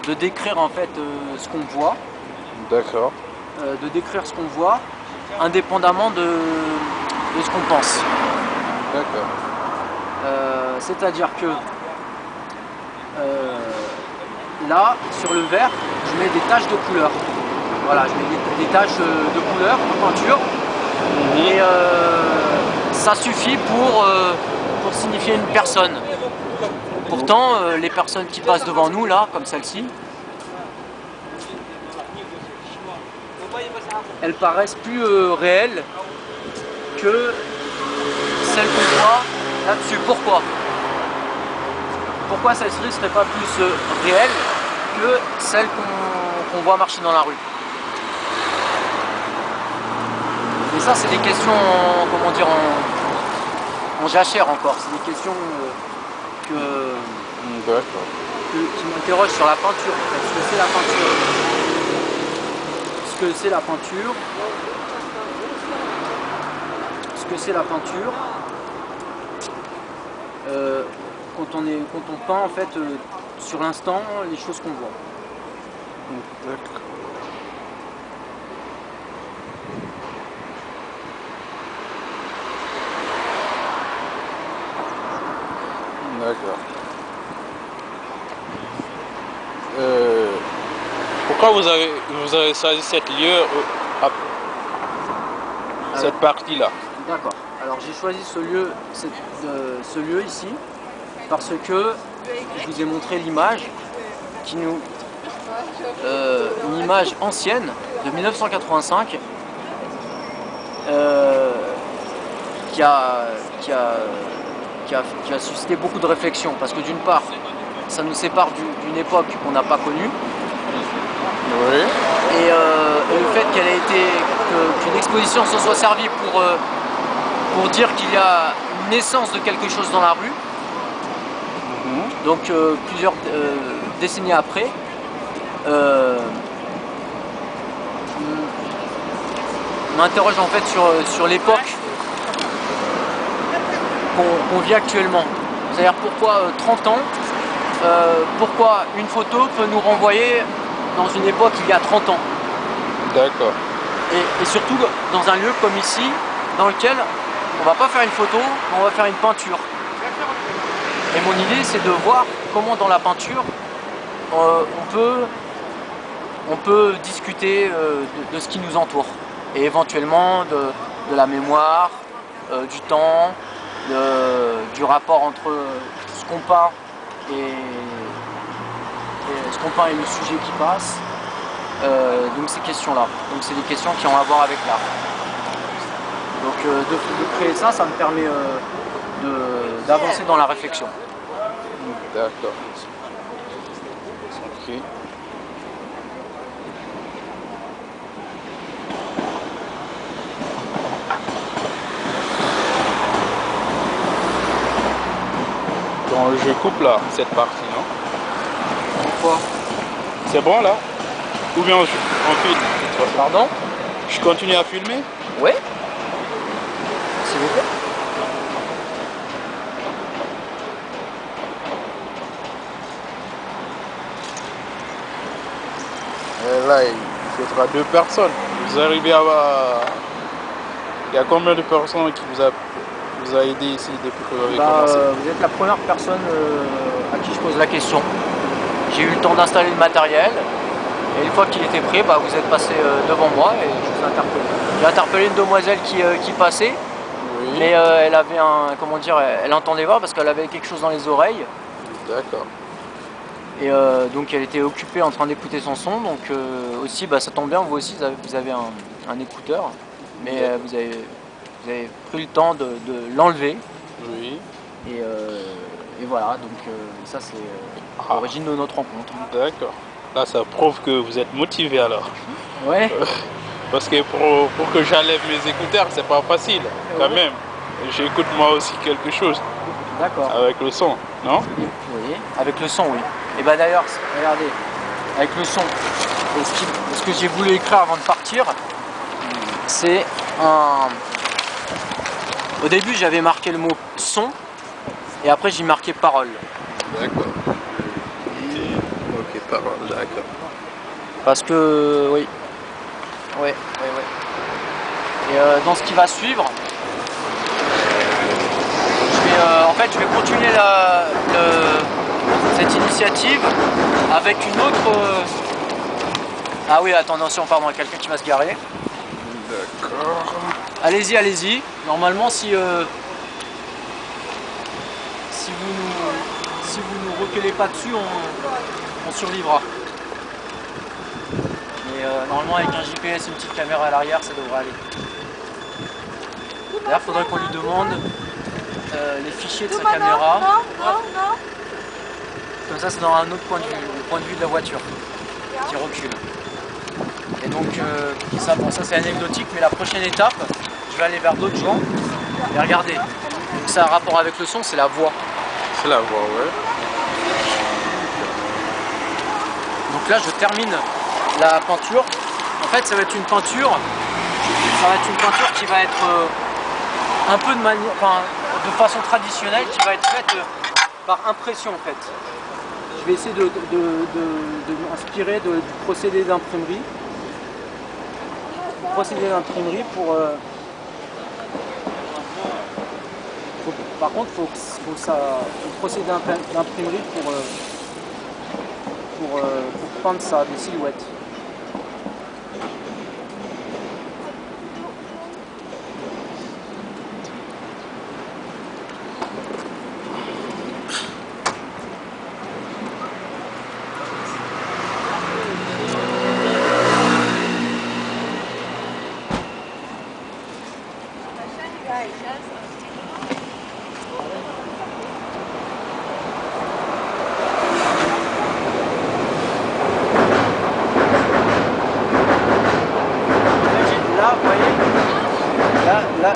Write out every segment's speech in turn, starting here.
de décrire en fait ce qu'on voit. D'accord. De décrire ce qu'on voit, indépendamment de ce qu'on pense. D'accord. C'est-à-dire que là, sur le verre, je mets des taches de couleur. Voilà, je mets des taches de couleur en peinture. Et ça suffit pour signifier une personne. Pourtant, les personnes qui passent devant nous, là, comme celle-ci, elles paraissent plus réelles que celles qu'on voit là-dessus. Pourquoi? Pourquoi celle-ci ne serait pas plus réelle que celle qu'on voit marcher dans la rue? Et ça, c'est des questions, comment dire, en jachère encore. C'est des questions qui m'interrogent sur la peinture. En fait. Ce que c'est la peinture. Ce que c'est la peinture. Ce que c'est la peinture. Quand on peint en fait sur l'instant les choses qu'on voit. D'accord. D'accord. Pourquoi vous avez choisi cette lieu, cette partie-là? D'accord. Alors j'ai choisi ce lieu ici parce que je vous ai montré l'image une image ancienne de 1985 qui a suscité beaucoup de réflexions parce que d'une part ça nous sépare d'une époque qu'on n'a pas connue. Oui. Et le fait qu'une exposition se soit servie pour dire qu'il y a une naissance de quelque chose dans la rue, donc plusieurs décennies après, on m'interroge en fait sur l'époque qu'on vit actuellement. C'est-à-dire pourquoi 30 ans, pourquoi une photo peut nous renvoyer dans une époque il y a 30 ans. D'accord. Et surtout dans un lieu comme ici, dans lequel on va pas faire une photo, mais on va faire une peinture. Et mon idée c'est de voir comment dans la peinture on peut discuter de ce qui nous entoure. Et éventuellement de la mémoire, du temps, du rapport entre ce qu'on peint et le sujet qui passe. Donc ces questions-là. Donc c'est des questions qui ont à voir avec l'art. Donc de créer ça, ça me permet d'avancer dans la réflexion. D'accord. Ok. Donc je coupe là, cette partie, non? Pourquoi? C'est bon là? Ou bien on filme? Pardon? Je continue à filmer? Oui. S'il vous plaît. Et là, ce sera 2 personnes. Vous arrivez à avoir... Il y a combien de personnes qui vous a aidé ici depuis que vous avez commencé? Vous êtes la première personne à qui je pose la question. J'ai eu le temps d'installer le matériel et une fois qu'il était prêt, vous êtes passé devant moi et je vous ai interpellé. J'ai interpellé une demoiselle qui passait, Oui. mais elle avait elle entendait pas parce qu'elle avait quelque chose dans les oreilles. D'accord. Et donc elle était occupée en train d'écouter son son, donc aussi ça tombe bien, vous aussi vous avez un écouteur, mais vous avez pris le temps de l'enlever. Oui. Et voilà, donc ça c'est l'origine de notre rencontre. D'accord. Là, ça prouve que vous êtes motivé alors. Ouais. Parce que pour que j'enlève mes écouteurs, c'est pas facile, quand même. J'écoute moi aussi quelque chose. D'accord. Avec le son, non? Oui, avec le son, oui. Et d'ailleurs, regardez, avec le son, ce que j'ai voulu écrire avant de partir, c'est Au début, j'avais marqué le mot son, et après j'ai marqué parole. D'accord. Ok, parole, d'accord. Parce que, oui. Ouais. Et dans ce qui va suivre, en fait, je vais continuer cette initiative avec une autre... Ah oui, attention, pardon, il y a quelqu'un qui va se garer. D'accord. Allez-y. Normalement, si vous nous reculez pas dessus, on survivra. Mais normalement, avec un GPS et une petite caméra à l'arrière, ça devrait aller. D'ailleurs, il faudrait qu'on lui demande les fichiers de sa caméra. Non. Comme ça donnera un autre point de vue, le point de vue de la voiture qui recule. Et donc, ça c'est anecdotique, mais la prochaine étape, je vais aller vers d'autres gens et regardez. Donc, ça a un rapport avec le son, c'est la voix. C'est la voix, ouais. Donc là, je termine la peinture. En fait, ça va être une peinture qui va être un peu de façon traditionnelle, qui va être faite par impression en fait. Je vais essayer de m'inspirer du procédé d'imprimerie. Par contre, il faut procéder d'imprimerie pour peindre ça, des silhouettes.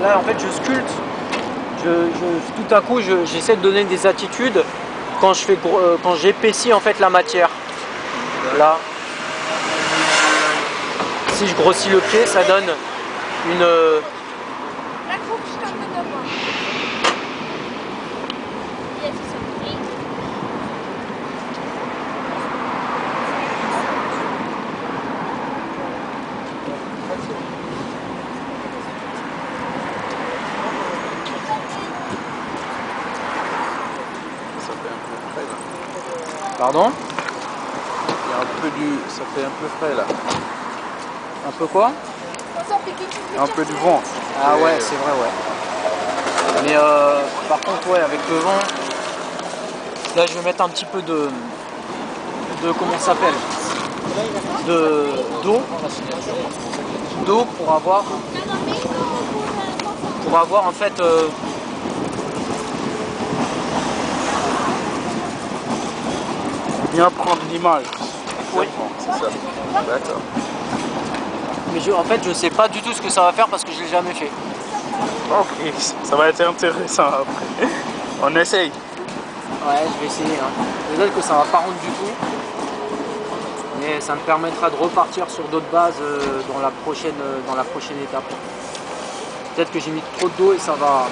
Là, en fait, je sculpte. Tout à coup, j'essaie de donner des attitudes quand j'épaissis en fait la matière. Là, si je grossis le pied, ça donne une. Pardon? Il y a un peu ça fait un peu frais là. Un peu quoi? Un peu du vent. Ah ouais, c'est vrai, ouais. Mais par contre, ouais, avec le vent, là je vais mettre un petit peu de comment ça s'appelle? D'eau pour avoir en fait Bien prendre l'image. oui. C'est ça. D'accord. Mais en fait, je sais pas du tout ce que ça va faire parce que je l'ai jamais fait. Ok, ça va être intéressant après. On essaye. Ouais, je vais essayer. Hein. Peut-être que ça va pas rendre du tout. Mais ça me permettra de repartir sur d'autres bases dans la prochaine étape. Peut-être que j'ai mis trop d'eau et ça va.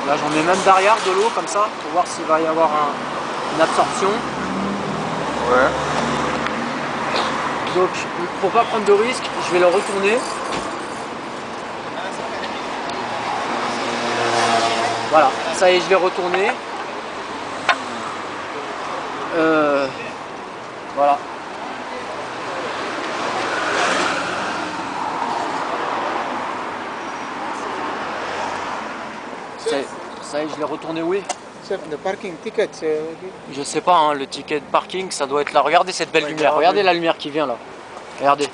Là, j'en mets même derrière de l'eau comme ça pour voir s'il va y avoir une absorption. Ouais. Donc, pour pas prendre de risque, je vais le retourner. Voilà, ça y est, je l'ai retourné. Voilà. Ça y est, je l'ai retourné, oui. The parking tickets. Je sais pas, hein, le ticket de parking, ça doit être là. Regardez cette belle lumière. Regardez la lumière qui vient là. Regardez.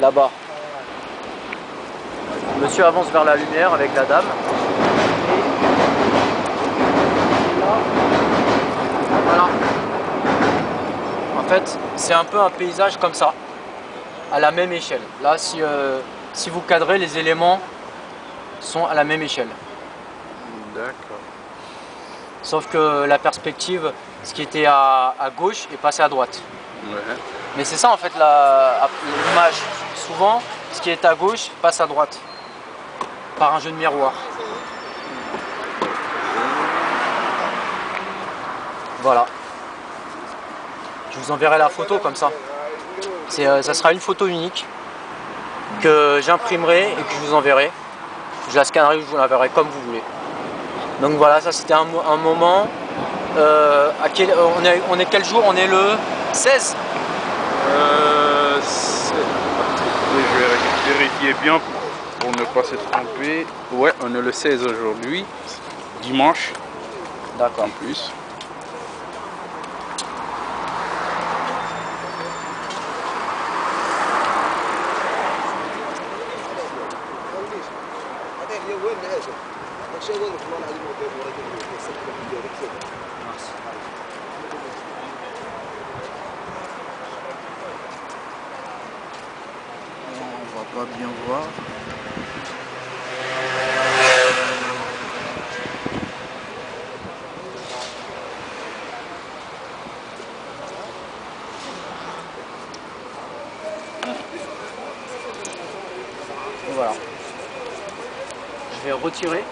Là-bas. Monsieur avance vers la lumière avec la dame. Voilà. En fait, c'est un peu un paysage comme ça, à la même échelle. Là, si vous cadrez, les éléments sont à la même échelle. D'accord. Sauf que la perspective, ce qui était à gauche est passé à droite. Ouais. Mais c'est ça en fait l'image. Souvent, ce qui est à gauche passe à droite par un jeu de miroir. Voilà. Je vous enverrai la photo comme ça. Ça sera une photo unique que j'imprimerai et que je vous enverrai. Je la scannerai, je vous l'enverrai comme vous voulez. Donc voilà, ça c'était un moment. On est quel jour? On est le 16. Je vais vérifier bien pour ne pas se tromper. Ouais, on est le 16 aujourd'hui, dimanche. D'accord. En plus. On va pas bien voir. Voilà. Je vais retirer.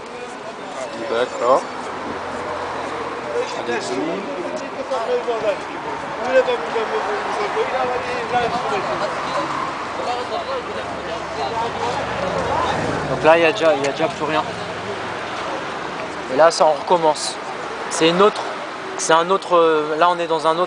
D'accord. Donc là, il y a déjà plus rien. Et là, ça on recommence. C'est un autre. Là, on est dans un autre.